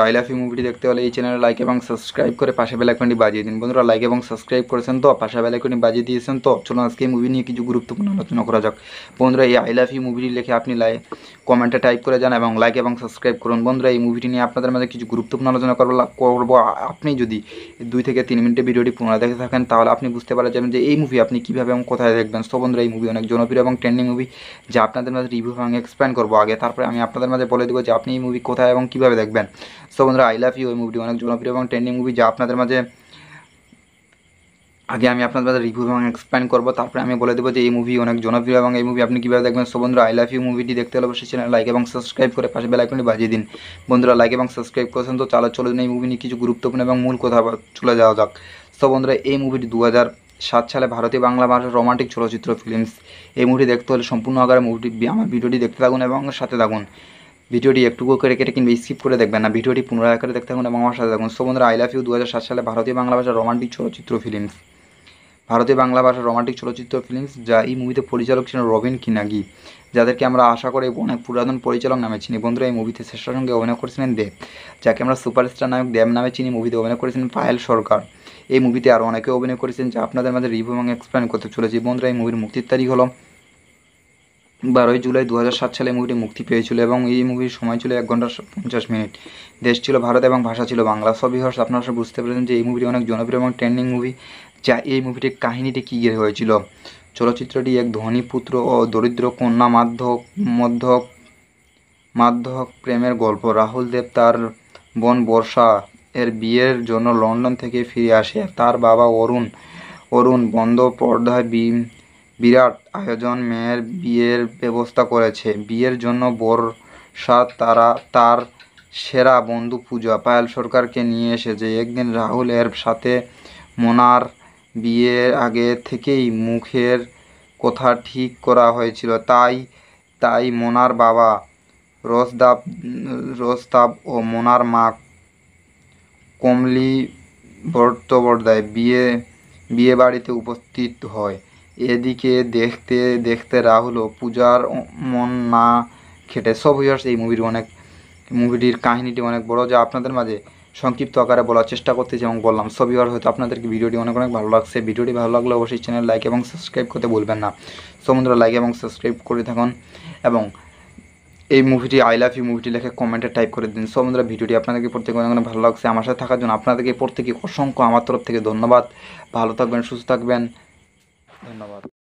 I love you মুভিটি দেখতে হলে এই চ্যানেলে লাইক এবং সাবস্ক্রাইব করে পাশে বেল আইকনটি বাজিয়ে দিন। বন্ধুরা লাইক এবং সাবস্ক্রাইব করেছেন তো, পাশে বেল আইকনটি বাজিয়ে দিয়েছেন তো, চলুন আজকে এই মুভি নিয়ে কিছু গুরুত্বপূর্ণ আলোচনা করা যাক। বন্ধুরা এই আই লাভ ইউ মুভিটি লিখে আপনি কমেন্টে টাইপ করে যান এবং লাইক এবং সাবস্ক্রাইব করুন। বন্ধুরা এই মুভিটি নিয়ে আপনাদের মাঝে কিছু গুরুত্বপূর্ণ আলোচনা করব। আপনি যদি 2 থেকে 3 মিনিটের ভিডিওটি পুনরায় দেখে থাকেন তাহলে আপনি বুঝতে পারা যাবেন যে এই মুভি আপনি কীভাবে এবং কোথায় দেখবেন। সো বন্ধুরা এই মুভি অনেক জনপ্রিয় এবং ট্রেন্ডিং মুভি, যা আপনাদের মাঝে রিভিউ এবং এক্সপ্লেন করবো আগে, তারপরে আমি আপনাদের মাঝে বলে দেবো যে আপনি এই মুভি কোথায় এবং কীভাবে দেখবেন। সো বন্ধুরা আই লাভ ইউ এই মুভিটি অনেক জনপ্রিয় এবং ট্রেন্ডিং মুভি, যা আপনাদের মাঝে আগে আমি আপনাদের মাঝে রিভিউ এবং এক্সপ্লেন করবো, তারপরে আমি বলে দেবো যে এই মুভি অনেক জনপ্রিয় এবং এই মুভি আপনি কীভাবে দেখবেন। সো বন্ধুরা আই লাভ ইউ মুভিটি দেখতে হলে অবশ্যই চ্যানেল লাইক এবং সাবস্ক্রাইব করে পাশে বেল আইকনটি বাজিয়ে দিন। বন্ধুরা লাইক এবং সাবস্ক্রাইব করেছেন তো, চলুন এই মুভি নিয়ে কিছু গুরুত্বপূর্ণ এবং মূল কথা চলে যাওয়া যাক। সো বন্ধুরা এই মুভিটি 2007 সালে ভারতীয় বাংলা ভাষার রোমান্টিক চলচ্চিত্র ফিল্মস। এই মুভিটি দেখতে হলে সম্পূর্ণ আকারে আমার ভিডিওটি দেখতে থাকুন এবং সাথে থাকুন। ভিডিওটি একটুকু করে কেটে কিংবা স্কিপ করে দেখবেন না, ভিডিওটি পুনরায় আকারে দেখতে থাকুন এবং আমার সাথে থাকুন। সো বন্ধুরা আই লাভ ইউ 2007 সালে ভারতীয় বাংলা ভাষার রোমান্টিক চলচ্চিত্র ফিল্মস, ভারতীয় বাংলা ভাষার রোমান্টিক চলচ্চিত্র ফিল্মস, যা এই মুভিতে পরিচালক ছিলেন রবিন কিনাগি, যাদেরকে আমরা আশা করি অনেক পুরাতন পরিচালক নামে চিনি। বন্ধুরা এই মুভিতে শ্রেষ্ঠার সঙ্গে অভিনয় করেছিলেন দেব, যাকে আমরা সুপারস্টার নায়ক দেব নামে চিনি। মুভিতে অভিনয় করেছিলেন পায়েল সরকার। এই মুভিতে আরও অনেকে অভিনয় করেছেন, যা আপনাদের মাঝে রিভিউ এবং এক্সপ্লেন করতে চলেছি। বন্ধুরা এই মুভির মুক্তির তারিখ হলো 12 জুলাই 2007 সালে মুভিটি মুক্তি পেয়েছিল এবং এই মুভির সময় ছিল 1 ঘন্টা 50 মিনিট। দেশ ছিল ভারত এবং ভাষা ছিল বাংলা। সব ভিউয়ার্স আপনারা সব বুঝতে পেরেছেন যে এই মুভিটি অনেক জনপ্রিয় এবং ট্রেন্ডিং মুভি। যা এই মুভিটির কাহিনীটি কী ঘিরে হয়েছিল। চলচ্চিত্রটি এক ধনী পুত্র ও দরিদ্র কন্যা মাধ্যক প্রেমের গল্প। রাহুল দেব তার বোন বর্ষা এর বিয়ের জন্য লন্ডন থেকে ফিরে আসে। তার বাবা অরুণ বন্দ্যোপাধ্যায় বিরাট আয়োজন মেয়ের বিয়ের ব্যবস্থা করেছে। বিয়ের জন্য বর্ষা তার সেরা বন্ধু পূজা পায়েল সরকারকে নিয়ে এসেছে। একদিন রাহুল এর সাথে মোনার বিয়ের আগে থেকেই মুখের কথা ঠিক করা হয়েছিল, তাই মোনার বাবা রোজতাব ও মোনার মা কমলি বন্দ্যোপাধ্যায় বিয়ে বাড়িতে উপস্থিত হয়। এদিকে দেখতে দেখতে রাহুল ও পূজার মন না খেটে। সব ভিউয়ার্স এই মুভিটির কাহিনীটি অনেক বড়, যা আপনাদের মাঝে সংক্ষিপ্ত আকারে বলার চেষ্টা করতেছি এবং বললাম। সব ভিউয়ার হয়তো আপনাদেরকে ভিডিওটি অনেক ভালো লাগছে। ভিডিওটি ভালো লাগলে অবশ্যই চ্যানেল লাইক এবং সাবস্ক্রাইব করতে ভুলবেন না। সো বন্ধুরা লাইক এবং সাবস্ক্রাইব করে থাকুন এবং এই মুভিটি আই লাভ ইউ মুভিটি লিখে কমেন্টে টাইপ করে দিন। সো বন্ধুরা ভিডিওটি আপনাদেরকে প্রত্যেকে অনেক ভালো লাগছে। আমার সাথে থাকার জন্য আপনাদেরকে প্রত্যেকে অসংখ্য আমার তরফ থেকে ধন্যবাদ। ভালো থাকবেন, সুস্থ থাকবেন, ধন্যবাদ।